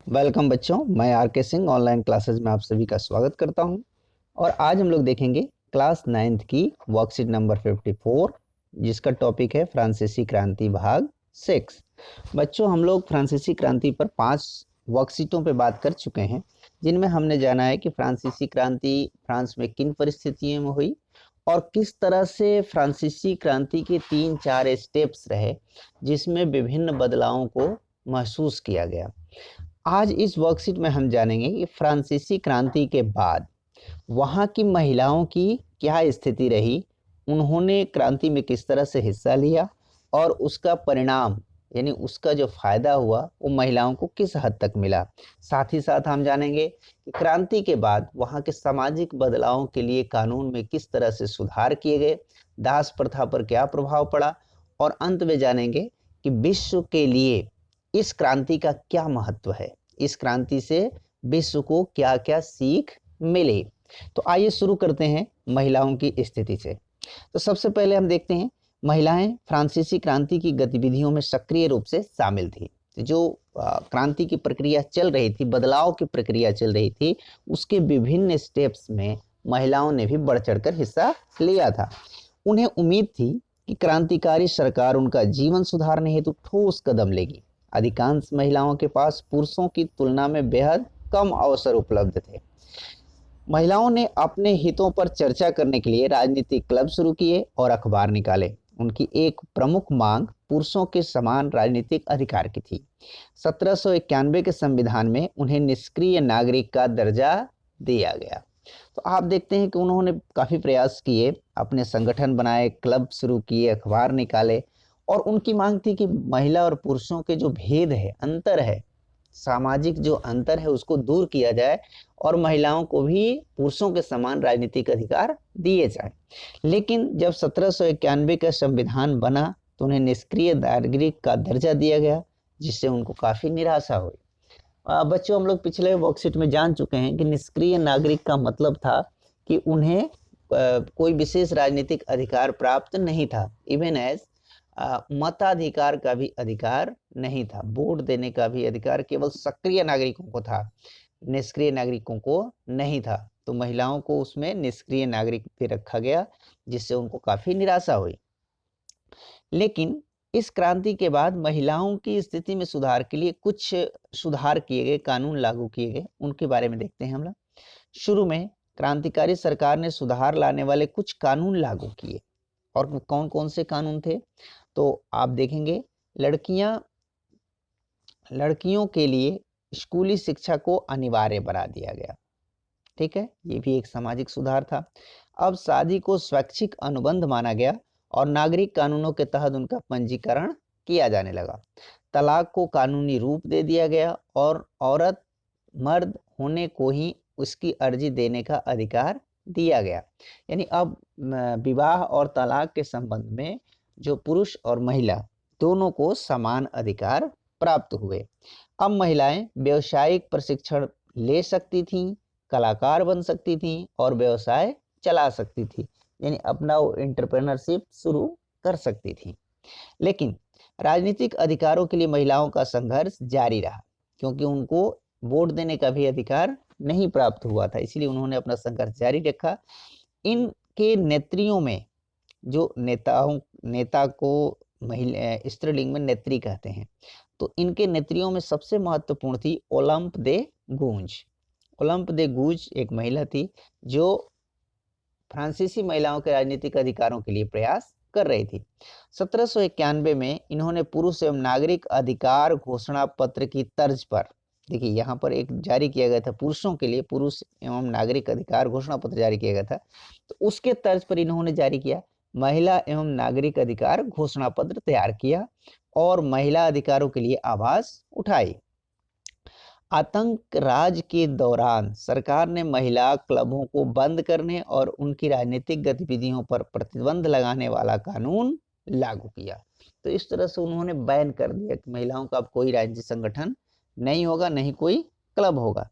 Welcome बच्चों, मैं are के सिंह ऑनलाइन क्लासेस में आप सभी का स्वागत करता हूं। और आज हम लोग देखेंगे क्लास 9th की वर्कशीट नंबर 54, जिसका टॉपिक है फ्रांसीसी क्रांति भाग 6। बच्चों, हम लोग फ्रांसीसी क्रांति पर 5 वर्कशीटों पे बात कर चुके हैं, जिनमें हमने जाना है कि फ्रांसीसी क्रांति फ्रांस में किन परिस्थितियों में हुई और किस तरह से फ्रांसीसी क्रांति के 3-4 स्टेप्स रहे, जिसमें विभिन्न बदलावों को महसूस किया गया। आज इस वर्कशीट में हम जानेंगे कि फ्रांसीसी क्रांति के बाद वहाँ की महिलाओं की क्या स्थिति रही, उन्होंने क्रांति में किस तरह से हिस्सा लिया और उसका परिणाम यानी उसका जो फायदा हुआ वो महिलाओं को किस हद तक मिला। साथ ही साथ हम जानेंगे कि क्रांति के बाद वहाँ के सामाजिक बदलावों के लिए कानून में किस तरह से सुधार किए गए, दास प्रथा पर क्या प्रभाव पड़ा, और अंत में जानेंगे कि विश्व के लिए इस क्रांति का क्या महत्व है, इस क्रांति से विश्व को क्या क्या सीख मिली। तो आइए शुरू करते हैं महिलाओं की स्थिति से। तो सबसे पहले हम देखते हैं महिलाएं फ्रांसीसी क्रांति की गतिविधियों में सक्रिय रूप से शामिल थी। जो क्रांति की प्रक्रिया चल रही थी, बदलाव की प्रक्रिया चल रही थी, उसके विभिन्न स्टेप्स में महिलाओं ने भी बढ़ चढ़कर हिस्सा लिया था। उन्हें उम्मीद थी कि क्रांतिकारी सरकार उनका जीवन सुधारने हेतु ठोस कदम लेगी। अधिकांश महिलाओं के पास पुरुषों की तुलना में बेहद कम अवसर उपलब्ध थे। महिलाओं ने अपने हितों पर चर्चा करने के लिए राजनीतिक क्लब शुरू किए और अखबार निकाले। उनकी एक प्रमुख मांग पुरुषों के समान राजनीतिक अधिकार की थी। 1791 के संविधान में उन्हें निष्क्रिय नागरिक का दर्जा दिया गया। तो आप देखते हैं कि उन्होंने काफ़ी प्रयास किए, अपने संगठन बनाए, क्लब शुरू किए, अखबार निकाले, और उनकी मांग थी कि महिला और पुरुषों के जो भेद है, अंतर है, सामाजिक जो अंतर है, उसको दूर किया जाए और महिलाओं को भी पुरुषों के समान राजनीतिक अधिकार दिए जाए। लेकिन जब 1791 का संविधान बना तो उन्हें निष्क्रिय नागरिक का दर्जा दिया गया, जिससे उनको काफ़ी निराशा हुई। बच्चों, हम लोग पिछले वर्कशीट में जान चुके हैं कि निष्क्रिय नागरिक का मतलब था कि उन्हें कोई विशेष राजनीतिक अधिकार प्राप्त नहीं था। इवन एज मताधिकार का भी अधिकार नहीं था, वोट देने का भी अधिकार केवल सक्रिय नागरिकों को था, निष्क्रिय नागरिकों को नहीं था। तो महिलाओं को उसमें निष्क्रिय नागरिक भी रखा गया, जिससे उनको काफ़ी निराशा हुई। लेकिन इस क्रांति के बाद महिलाओं की स्थिति में सुधार के लिए कुछ सुधार किए गए, कानून लागू किए गए, उनके बारे में देखते हैं हम लोग। शुरू में क्रांतिकारी सरकार ने सुधार लाने वाले कुछ कानून लागू किए। और कौन कौन से कानून थे तो आप देखेंगे, लड़कियों के लिए स्कूली शिक्षा को अनिवार्य बना दिया गया। ठीक है, ये भी एक सामाजिक सुधार था। अब शादी को स्वैच्छिक अनुबंध माना गया और नागरिक कानूनों के तहत उनका पंजीकरण किया जाने लगा। तलाक को कानूनी रूप दे दिया गया और औरत मर्द होने को ही उसकी अर्जी देने का अधिकार दिया गया। यानी अब विवाह और तलाक के संबंध में जो पुरुष और महिला दोनों को समान अधिकार प्राप्त हुए। अब महिलाएं व्यावसायिक प्रशिक्षण ले सकती थीं, कलाकार बन सकती थीं और व्यवसाय चला सकती थी, यानी अपना वो एंटरप्रेन्योरशिप शुरू कर सकती थी। लेकिन राजनीतिक अधिकारों के लिए महिलाओं का संघर्ष जारी रहा, क्योंकि उनको वोट देने का भी अधिकार नहीं प्राप्त हुआ था, इसलिए उन्होंने अपना संघर्ष जारी रखा। इनके नेत्रियों में जो नेता को महिला स्त्रीलिंग में नेत्री कहते हैं, तो इनके नेत्रियों में सबसे महत्वपूर्ण थी ओलंप दे गूंज। ओलंप दे गूंज एक महिला थी जो फ्रांसीसी महिलाओं के राजनीतिक अधिकारों के लिए प्रयास कर रही थी। 1791 में इन्होंने पुरुष एवं नागरिक अधिकार घोषणा पत्र की तर्ज पर, देखिए यहाँ पर एक जारी किया गया था पुरुषों के लिए, पुरुष एवं नागरिक अधिकार घोषणा पत्र जारी किया गया था, तो उसके तर्ज पर इन्होंने जारी किया महिला एवं नागरिक अधिकार घोषणा पत्र तैयार किया और महिला अधिकारों के लिए आवाज उठाई। आतंक राज के दौरान सरकार ने महिला क्लबों को बंद करने और उनकी राजनीतिक गतिविधियों पर प्रतिबंध लगाने वाला कानून लागू किया। तो इस तरह से उन्होंने बैन कर दिया कि महिलाओं का अब कोई राजनीतिक संगठन नहीं होगा, नहीं कोई क्लब होगा।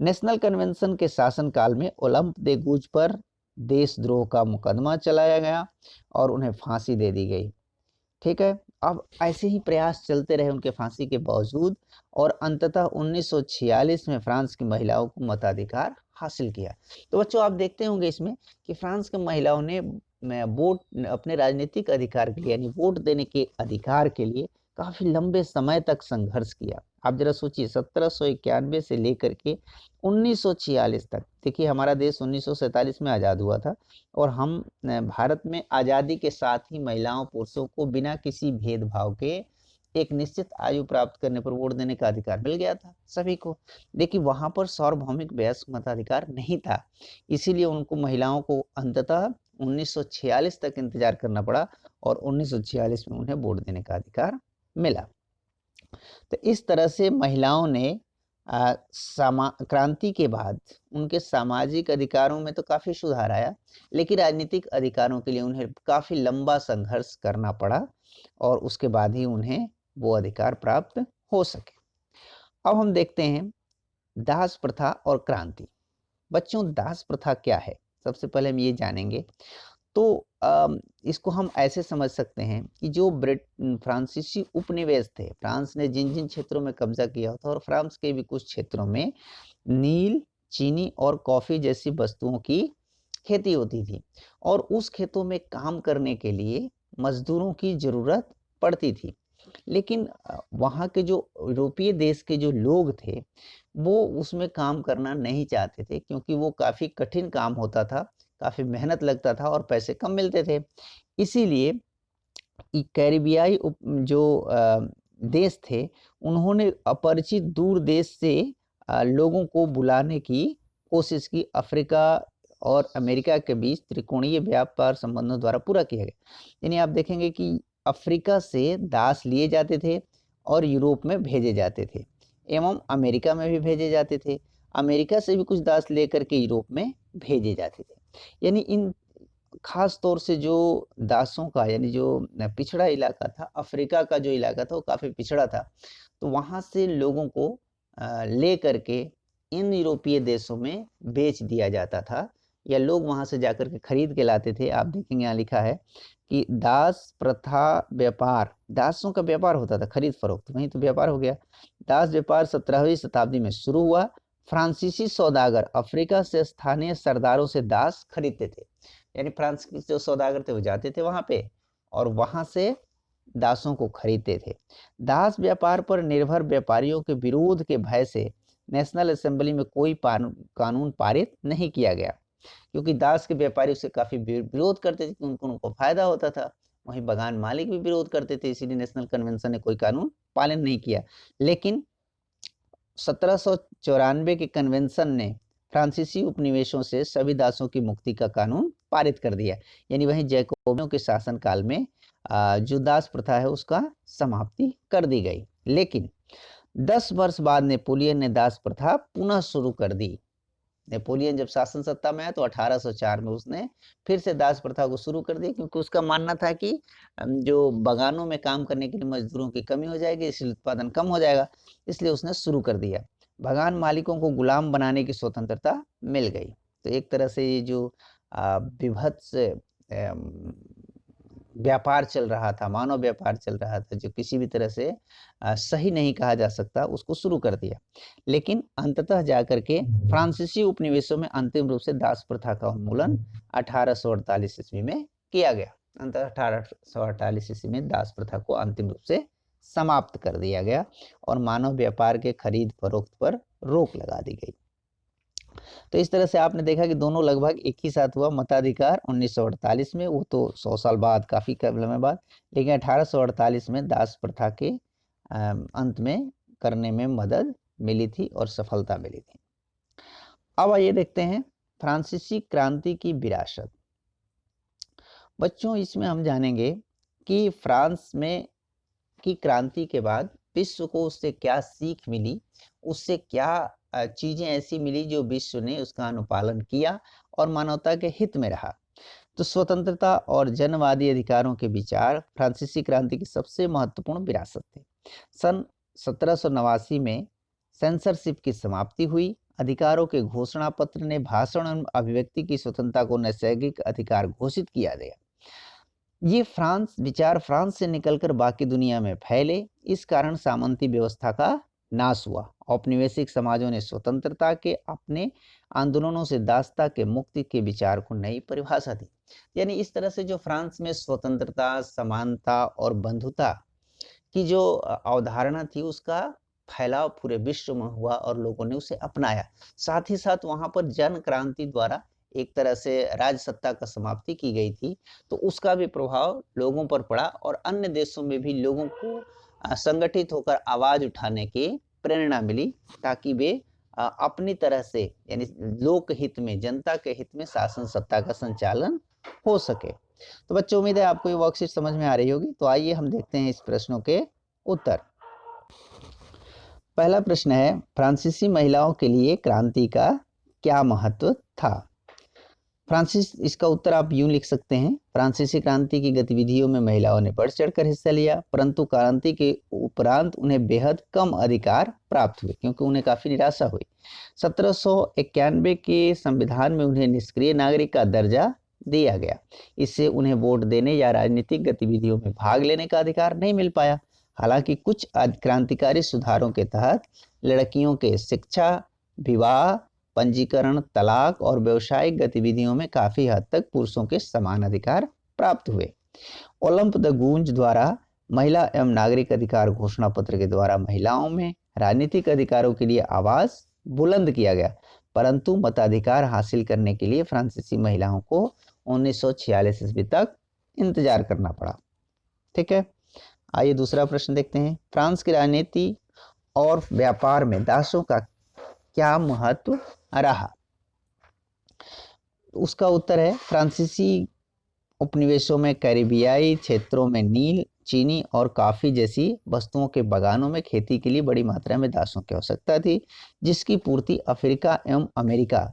नेशनल कन्वेंशन के शासनकाल में ओलंप दे गूंज पर देशद्रोह का मुकदमा चलाया गया और उन्हें फांसी दे दी गई। ठीक है, अब ऐसे ही प्रयास चलते रहे उनके फांसी के बावजूद, और अंततः 1946 में फ्रांस की महिलाओं को मताधिकार हासिल किया। तो बच्चों आप देखते होंगे इसमें कि फ्रांस की महिलाओं ने वोट अपने राजनीतिक अधिकार के लिए यानी वोट देने के अधिकार के लिए काफी लंबे समय तक संघर्ष किया। आप जरा सोचिए 1791 से लेकर के 1946 तक। देखिए हमारा देश 1947 में आज़ाद हुआ था, और हम भारत में आज़ादी के साथ ही महिलाओं पुरुषों को बिना किसी भेदभाव के एक निश्चित आयु प्राप्त करने पर वोट देने का अधिकार मिल गया था सभी को। लेकिन वहां पर सार्वभौमिक वयस्क मताधिकार नहीं था, इसीलिए उनको महिलाओं को अंततः 1946 तक इंतजार करना पड़ा, और 1946 में उन्हें वोट देने का अधिकार मिला। तो इस तरह से महिलाओं ने क्रांति के बाद उनके सामाजिक अधिकारों में तो काफी सुधार आया, लेकिन राजनीतिक अधिकारों के लिए उन्हें काफी लंबा संघर्ष करना पड़ा, और उसके बाद ही उन्हें वो अधिकार प्राप्त हो सके। अब हम देखते हैं दास प्रथा और क्रांति। बच्चों दास प्रथा क्या है, सबसे पहले हम ये जानेंगे। तो इसको हम ऐसे समझ सकते हैं कि जो फ्रांसीसी उपनिवेश थे, फ्रांस ने जिन जिन क्षेत्रों में कब्जा किया था, और फ्रांस के भी कुछ क्षेत्रों में नील, चीनी और कॉफी जैसी वस्तुओं की खेती होती थी, और उस खेतों में काम करने के लिए मजदूरों की जरूरत पड़ती थी। लेकिन वहाँ के जो यूरोपीय देश के जो लोग थे वो उसमें काम करना नहीं चाहते थे, क्योंकि वो काफ़ी कठिन काम होता था, काफ़ी मेहनत लगता था और पैसे कम मिलते थे। इसीलिए कैरिबियाई जो देश थे, उन्होंने अपरिचित दूर देश से लोगों को बुलाने की कोशिश की। अफ्रीका और अमेरिका के बीच त्रिकोणीय व्यापार संबंधों द्वारा पूरा किया गया। यानी आप देखेंगे कि अफ्रीका से दास लिए जाते थे और यूरोप में भेजे जाते थे, एवं अमेरिका में भी भेजे जाते थे। अमेरिका से भी कुछ दास लेकर के यूरोप में भेजे जाते थे। यानी इन खास तौर से जो दासों का यानी जो पिछड़ा इलाका था, अफ्रीका का जो इलाका था वो काफ़ी पिछड़ा था, तो वहाँ से लोगों को ले करके इन यूरोपीय देशों में बेच दिया जाता था, या लोग वहाँ से जाकर के खरीद के लाते थे। आप देखेंगे यहाँ लिखा है कि दास प्रथा व्यापार, दासों का व्यापार होता था, खरीद फरोख्त, वहीं तो व्यापार हो गया। दास व्यापार 17वीं शताब्दी में शुरू हुआ। फ्रांसीसी सौदागर अफ्रीका से स्थानीय सरदारों से दास खरीदते थे, यानी फ्रांस के जो सौदागर थे वो जाते थे वहां पे और वहां से दासों को खरीदते थे। दास व्यापार पर निर्भर व्यापारियों के विरोध के भय से नेशनल असेंबली में कोई कानून पारित नहीं किया गया, क्योंकि दास के व्यापारी उससे काफी विरोध करते थे, क्योंकि उनको फायदा होता था। वहीं बगान मालिक भी विरोध करते थे, इसीलिए नेशनल कन्वेंशन ने कोई कानून पालन नहीं किया। लेकिन 1794 के कन्वेंशन ने फ्रांसीसी उपनिवेशों से सभी दासों की मुक्ति का कानून पारित कर दिया। यानी वहीं जैकोबियों के शासन काल में जो दास प्रथा है उसका समाप्ति कर दी गई। लेकिन 10 वर्ष बाद नेपोलियन ने दास प्रथा पुनः शुरू कर दी। नेपोलियन जब शासन सत्ता में आया तो 1804 में उसने फिर से दास प्रथा को शुरू कर दिया, क्योंकि उसका मानना था कि जो बगानों में काम करने के लिए मजदूरों की कमी हो जाएगी, इसलिए उत्पादन कम हो जाएगा, इसलिए उसने शुरू कर दिया। बगान मालिकों को गुलाम बनाने की स्वतंत्रता मिल गई। तो एक तरह से ये जो विभत्स व्यापार चल रहा था, मानव व्यापार चल रहा था, जो किसी भी तरह से सही नहीं कहा जा सकता, उसको शुरू कर दिया। लेकिन अंततः जाकर के फ्रांसीसी उपनिवेशों में अंतिम रूप से दास प्रथा का उन्मूलन 1848 ईस्वी में किया गया। अंततः 1848 ईस्वी में दास प्रथा को अंतिम रूप से समाप्त कर दिया गया और मानव व्यापार के खरीद फरोख्त पर रोक लगा दी गई। तो इस तरह से आपने देखा कि दोनों लगभग एक ही साथ हुआ। मताधिकार 1948 में, वो तो 100 साल बाद, काफ़ी लंबे बाद, लेकिन 1848 में दास प्रथा के अंत में करने में मदद मिली थी और सफलता मिली थी। अब आइए देखते हैं फ्रांसीसी क्रांति की विरासत। बच्चों इसमें हम जानेंगे कि फ्रांस में की क्रांति के बाद विश्व को उससे क्या सीख मिली, उससे क्या चीजें ऐसी मिली जो विश्व ने उसका अनुपालन किया और मानवता के हित में रहा। तो स्वतंत्रता और जनवादी अधिकारों के विचार फ्रांसीसी क्रांति की सबसे महत्वपूर्ण विरासत थे। सन 1789 में सेंसरशिप की समाप्ति हुई। अधिकारों के घोषणा पत्र ने भाषण और अभिव्यक्ति की स्वतंत्रता को नैसर्गिक अधिकार घोषित किया गया। ये विचार फ्रांस से निकलकर बाकी दुनिया में फैले। इस कारण सामंती व्यवस्था का नाश हुआ। औपनिवेशिक समाजों ने स्वतंत्रता के अपने आंदोलनों से दासता के मुक्ति के विचार को नई परिभाषा दी। यानी इस तरह से जो फ्रांस में स्वतंत्रता, समानता और बंधुता की जो अवधारणा थी, उसका फैलाव पूरे विश्व में हुआ और लोगों ने उसे अपनाया। साथ ही साथ वहां पर जन क्रांति द्वारा एक तरह से राज सत्ता का समाप्ति की गई थी, तो उसका भी प्रभाव लोगों पर पड़ा और अन्य देशों में भी लोगों को संगठित होकर आवाज उठाने की प्रेरणा मिली, ताकि वे अपनी तरह से यानी लोक हित में, जनता के हित में शासन सत्ता का संचालन हो सके। तो बच्चों, उम्मीद है आपको ये वर्कशीट समझ में आ रही होगी। तो आइए हम देखते हैं इस प्रश्नों के उत्तर। पहला प्रश्न है, फ्रांसीसी महिलाओं के लिए क्रांति का क्या महत्व था? इसका उत्तर आप यूं लिख सकते हैं, फ्रांसीसी क्रांति की गतिविधियों में महिलाओं ने बढ़ चढ़कर हिस्सा लिया, परंतु क्रांति के उपरांत उन्हें बेहद कम अधिकार प्राप्त हुए, क्योंकि उन्हें काफी निराशा हुई। 1791 के संविधान में उन्हें निष्क्रिय नागरिक का दर्जा दिया गया। इससे उन्हें वोट देने या राजनीतिक गतिविधियों में भाग लेने का अधिकार नहीं मिल पाया। हालांकि कुछ क्रांतिकारी सुधारों के तहत लड़कियों के शिक्षा, विवाह, पंजीकरण, तलाक और व्यावसायिक गतिविधियों में काफी हद तक पुरुषों के समान अधिकार प्राप्त हुए। ओलंप द गूंज द्वारा महिला एवं नागरिक अधिकार घोषणा पत्र के द्वारा महिलाओं में राजनीतिक अधिकारों के लिए आवाज बुलंद किया गया, परंतु मताधिकार हासिल करने के लिए फ्रांसीसी महिलाओं को 1946 ईस्वी तक इंतजार करना पड़ा। ठीक है, आइए दूसरा प्रश्न देखते हैं। फ्रांस की राजनीति और व्यापार में दासों का क्या महत्व रहा? उसका उत्तर है, फ्रांसीसी उपनिवेशों में कैरिबियाई क्षेत्रों में नील, चीनी और कॉफी जैसी वस्तुओं के बागानों में खेती के लिए बड़ी मात्रा में दासों की आवश्यकता थी, जिसकी पूर्ति अफ्रीका एवं अमेरिका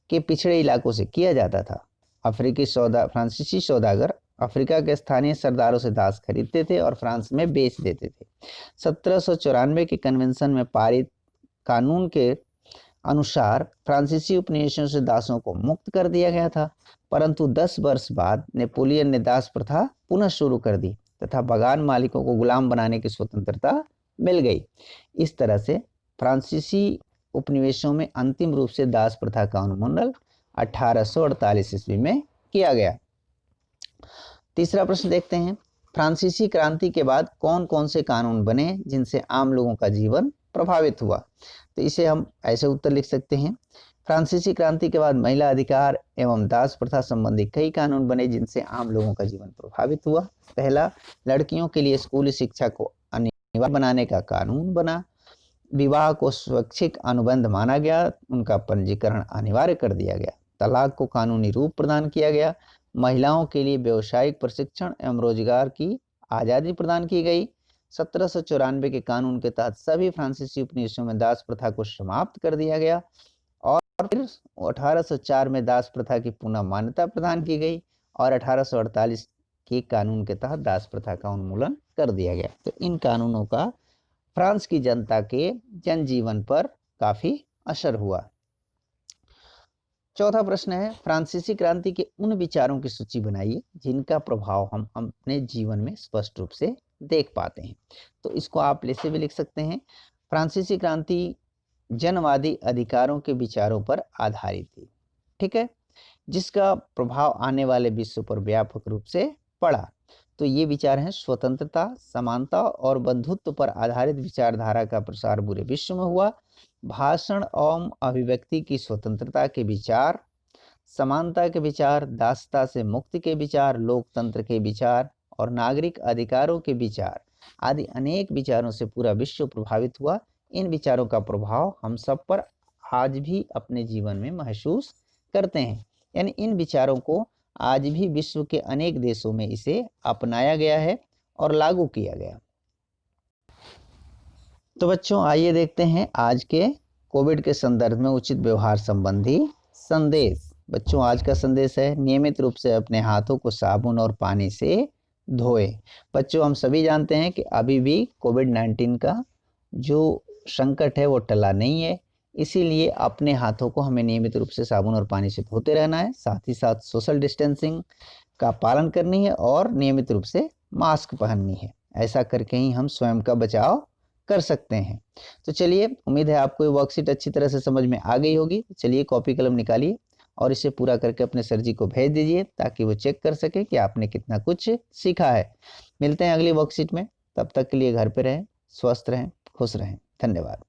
के पिछड़े इलाकों से किया जाता था। फ्रांसीसी सौदागर अफ्रीका के स्थानीय सरदारों से दास खरीदते थे और फ्रांस में बेच देते थे। 1794 के कन्वेंशन में पारित कानून के अनुसार फ्रांसीसी उपनिवेशों से दासों को मुक्त कर दिया गया था, परंतु 10 वर्ष बाद नेपोलियन ने दास प्रथा पुनः शुरू कर दी तथा बागान मालिकों को गुलाम बनाने की स्वतंत्रता मिल गई। इस तरह से फ्रांसीसी उपनिवेशों में अंतिम रूप से दास प्रथा का उन्मूलन 1848 ईस्वी में किया गया। तीसरा प्रश्न देखते हैं, फ्रांसीसी क्रांति के बाद कौन कौन से कानून बने जिनसे आम लोगों का जीवन प्रभावित हुआ? तो इसे हम ऐसे उत्तर लिख सकते हैं, फ्रांसीसी क्रांति के बाद महिला अधिकार एवं दास प्रथा संबंधी कई कानून बने जिनसे आम लोगों का जीवन प्रभावित हुआ। पहला, लड़कियों के लिए स्कूली शिक्षा को अनिवार्य बनाने का कानून बना। विवाह को स्वैच्छिक अनुबंध माना गया, उनका पंजीकरण अनिवार्य कर दिया गया। तलाक को कानूनी रूप प्रदान किया गया। महिलाओं के लिए व्यावसायिक प्रशिक्षण एवं रोजगार की आज़ादी प्रदान की गई। 1794 के कानून के तहत सभी फ्रांसीसी उपनिवेशों में दास प्रथा को समाप्त कर दिया गया और फिर 1804 में दास प्रथा की पुनः मान्यता प्रदान की गई और 1848 के कानून के तहत दास प्रथा का उन्मूलन कर दिया गया। तो इन कानूनों का फ्रांस की जनता के जनजीवन पर काफी असर हुआ। चौथा प्रश्न है, फ्रांसीसी क्रांति के उन विचारों की सूची बनाइए जिनका प्रभाव हम अपने जीवन में स्पष्ट रूप से देख पाते हैं। तो इसको आप ऐसे भी लिख सकते हैं, फ्रांसीसी क्रांति जनवादी अधिकारों के विचारों पर आधारित थी। ठीक है, जिसका प्रभाव आने वाले विश्व पर व्यापक रूप से पड़ा। तो ये विचार हैं, स्वतंत्रता, समानता और बंधुत्व पर आधारित विचारधारा का प्रसार पूरे विश्व में हुआ। भाषण एवं अभिव्यक्ति की स्वतंत्रता के विचार, समानता के विचार, दासता से मुक्ति के विचार, लोकतंत्र के विचार और नागरिक अधिकारों के विचार आदि अनेक विचारों से पूरा विश्व प्रभावित हुआ। इन विचारों का प्रभाव हम सब पर आज भी अपने जीवन में महसूस करते हैं। यानी इन विचारों को आज भी विश्व के अनेक देशों में इसे अपनाया गया है और लागू किया गया। तो बच्चों, आइए देखते हैं आज के कोविड के संदर्भ में उचित व्यवहार संबंधी संदेश। बच्चों, आज का संदेश है, नियमित रूप से अपने हाथों को साबुन और पानी से धोएं। बच्चों, हम सभी जानते हैं कि अभी भी कोविड-19 का जो संकट है वो टला नहीं है, इसीलिए अपने हाथों को हमें नियमित रूप से साबुन और पानी से धोते रहना है। साथ ही साथ सोशल डिस्टेंसिंग, का पालन करनी है और नियमित रूप से मास्क पहननी है। ऐसा करके ही हम स्वयं का बचाव कर सकते हैं। तो चलिए, उम्मीद है आपको ये वर्कशीट अच्छी तरह से समझ में आ गई होगी। चलिए कॉपी कलम निकालिए और इसे पूरा करके अपने सर जी को भेज दीजिए ताकि वो चेक कर सके कि आपने कितना कुछ सीखा है। मिलते हैं अगली वर्कशीट में, तब तक के लिए घर पे रहें, स्वस्थ रहें, खुश रहें। धन्यवाद।